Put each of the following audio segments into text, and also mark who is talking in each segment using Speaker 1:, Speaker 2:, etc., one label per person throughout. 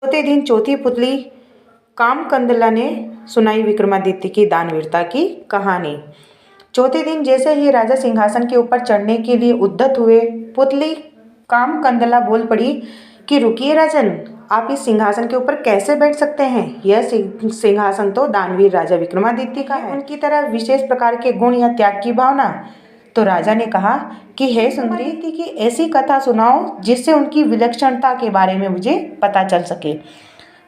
Speaker 1: चौथे दिन चौथी पुतली कामकंदला ने सुनाई विक्रमादित्य की दानवीरता की कहानी। चौथे दिन जैसे ही राजा सिंहासन के ऊपर चढ़ने के लिए उद्यत हुए, पुतली कामकंदला बोल पड़ी कि रुकिए राजन, आप इस सिंहासन के ऊपर कैसे बैठ सकते हैं? यह सिंहासन तो दानवीर राजा विक्रमादित्य का है। उनकी तरह विशेष प्रकार के गुण या त्याग की भावना। तो राजा ने कहा कि हे सुंदरी, की ऐसी कथा सुनाओ जिससे उनकी विलक्षणता के बारे में मुझे पता चल सके।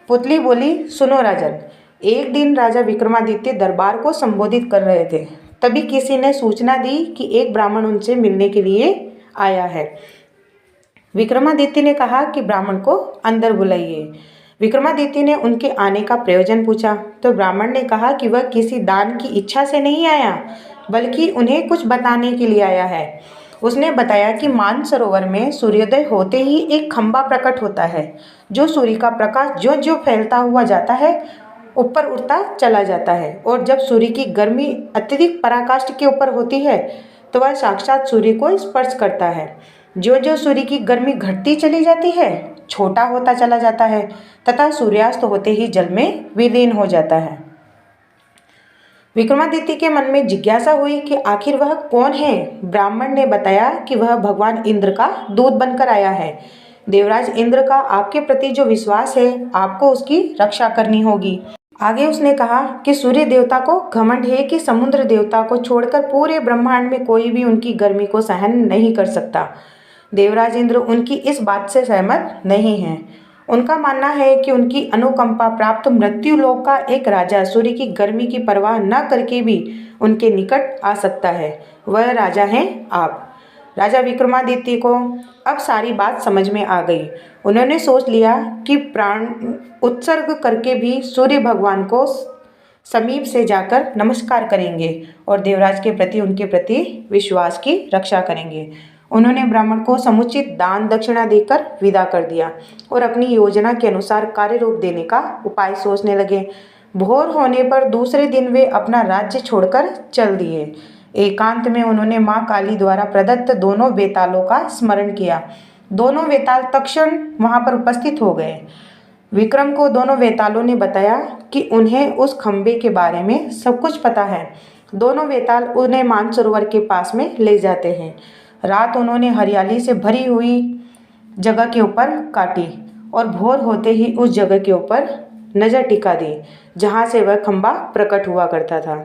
Speaker 1: पुतली बोली, सुनो राजन, एक दिन राजा विक्रमादित्य दरबार को संबोधित कर रहे थे। तभी किसी ने सूचना दी कि एक ब्राह्मण उनसे मिलने के लिए आया है। विक्रमादित्य ने कहा कि ब्राह्मण को अंदर बुलाइए। विक्रमादित्य ने उनके आने का प्रयोजन पूछा तो ब्राह्मण ने कहा कि वह किसी दान की इच्छा से नहीं आया, बल्कि उन्हें कुछ बताने के लिए आया है। उसने बताया कि मानसरोवर में सूर्योदय होते ही एक खंभा प्रकट होता है, जो सूर्य का प्रकाश ज्यों ज्यों फैलता हुआ जाता है ऊपर उठता चला जाता है, और जब सूर्य की गर्मी अत्यधिक पराकाष्ठ के ऊपर होती है तो वह साक्षात सूर्य को स्पर्श करता है। ज्यों ज्यों सूर्य की गर्मी घटती चली जाती है, छोटा होता चला जाता है तथा सूर्यास्त होते ही जल में विलीन हो जाता है। विक्रमादित्य के मन में जिज्ञासा हुई कि आखिर वह कौन है। ब्राह्मण ने बताया कि वह भगवान इंद्र का दूत बनकर आया है। देवराज इंद्र का आपके प्रति जो विश्वास है, आपको उसकी रक्षा करनी होगी। आगे उसने कहा कि सूर्य देवता को घमंड है कि समुद्र देवता को छोड़कर पूरे ब्रह्मांड में कोई भी उनकी गर्मी को सहन नहीं कर सकता। देवराज इंद्र उनकी इस बात से सहमत नहीं हैं। उनका मानना है कि उनकी अनुकंपा प्राप्त मृत्यु लोक का एक राजा सूर्य की गर्मी की परवाह न करके भी उनके निकट आ सकता है। वह राजा हैं आप। राजा विक्रमादित्य को अब सारी बात समझ में आ गई। उन्होंने सोच लिया कि प्राण उत्सर्ग करके भी सूर्य भगवान को समीप से जाकर नमस्कार करेंगे और देवराज के प्रति उनके प्रति विश्वास की रक्षा करेंगे। उन्होंने ब्राह्मण को समुचित दान दक्षिणा देकर विदा कर दिया और अपनी योजना के अनुसार कार्य रूप देने का उपाय सोचने लगे। भोर होने पर दूसरे दिन वे अपना राज्य छोड़कर चल दिए। एकांत में उन्होंने माँ काली द्वारा प्रदत्त दोनों वेतालों का स्मरण किया। दोनों वेताल तत्क्षण वहाँ पर उपस्थित हो गए। विक्रम को दोनों वेतालों ने बताया कि उन्हें उस खंबे के बारे में सब कुछ पता है। दोनों वेताल उन्हें मानसरोवर के पास में ले जाते हैं। रात उन्होंने हरियाली से भरी हुई जगह के ऊपर काटी और भोर होते ही उस जगह के ऊपर नज़र टिका दी जहाँ से वह खंबा प्रकट हुआ करता था।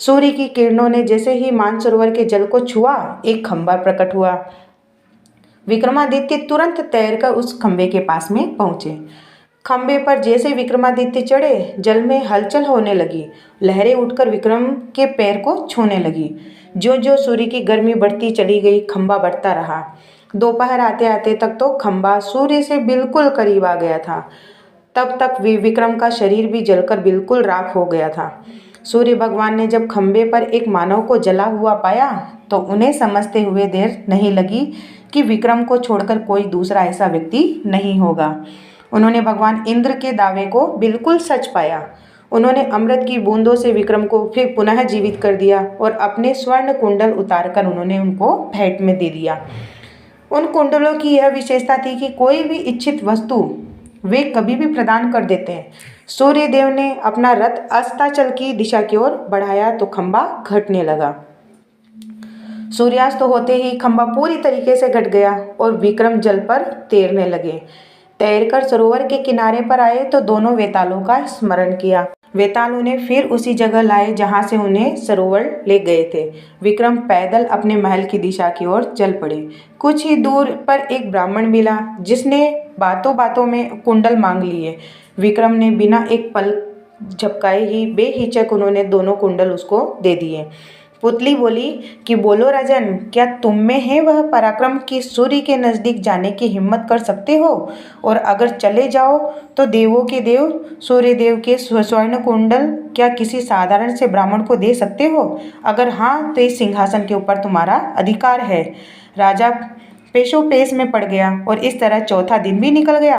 Speaker 1: सूर्य की किरणों ने जैसे ही मानसरोवर के जल को छुआ, एक खंबा प्रकट हुआ। विक्रमादित्य तुरंत तैरकर उस खंबे के पास में पहुँचे। खंबे पर जैसे विक्रमादित्य चढ़े, जल में हलचल होने लगी। लहरें उठकर विक्रम के पैर को छूने लगी। जो जो सूर्य की गर्मी बढ़ती चली गई, खंबा बढ़ता रहा। दोपहर आते आते तक तो खंबा सूर्य से बिल्कुल करीब आ गया था। तब तक विक्रम का शरीर भी जलकर बिल्कुल राख हो गया था। सूर्य भगवान ने जब खंबे पर एक मानव को जला हुआ पाया तो उन्हें समझते हुए देर नहीं लगी कि विक्रम को छोड़कर कोई दूसरा ऐसा व्यक्ति नहीं होगा। उन्होंने भगवान इंद्र के दावे को बिल्कुल सच पाया। उन्होंने अमृत की बूंदों से विक्रम को फिर पुनः जीवित कर दिया और अपने स्वर्ण कुंडल उतारकर उन्होंने उनको भेंट में दे दिया। उन कुंडलों की यह विशेषता थी कि कोई भी इच्छित वस्तु वे कभी भी प्रदान कर देते हैं। सूर्य देव ने अपना रथ अस्ताचल की दिशा की ओर बढ़ाया तो खंबा घटने लगा। सूर्यास्त होते ही खंबा पूरी तरीके से घट गया और विक्रम जल पर तैरने लगे। तैरकर सरोवर के किनारे पर आए तो दोनों वेतालों का स्मरण किया। वेताल उन्हें फिर उसी जगह लाए जहाँ से उन्हें सरोवर ले गए थे। विक्रम पैदल अपने महल की दिशा की ओर चल पड़े। कुछ ही दूर पर एक ब्राह्मण मिला जिसने बातों बातों में कुंडल मांग लिए। विक्रम ने बिना एक पल झपकाए ही बेहिचक उन्होंने दोनों कुंडल उसको दे दिए। पुतली बोली कि बोलो राजन, क्या तुम में है वह पराक्रम कि सूर्य के नज़दीक जाने की हिम्मत कर सकते हो? और अगर चले जाओ तो देवों के देव सूर्य देव के स्वर्ण कुंडल क्या किसी साधारण से ब्राह्मण को दे सकते हो? अगर हाँ, तो इस सिंहासन के ऊपर तुम्हारा अधिकार है। राजा पेशोपेश में पड़ गया और इस तरह चौथा दिन भी निकल गया।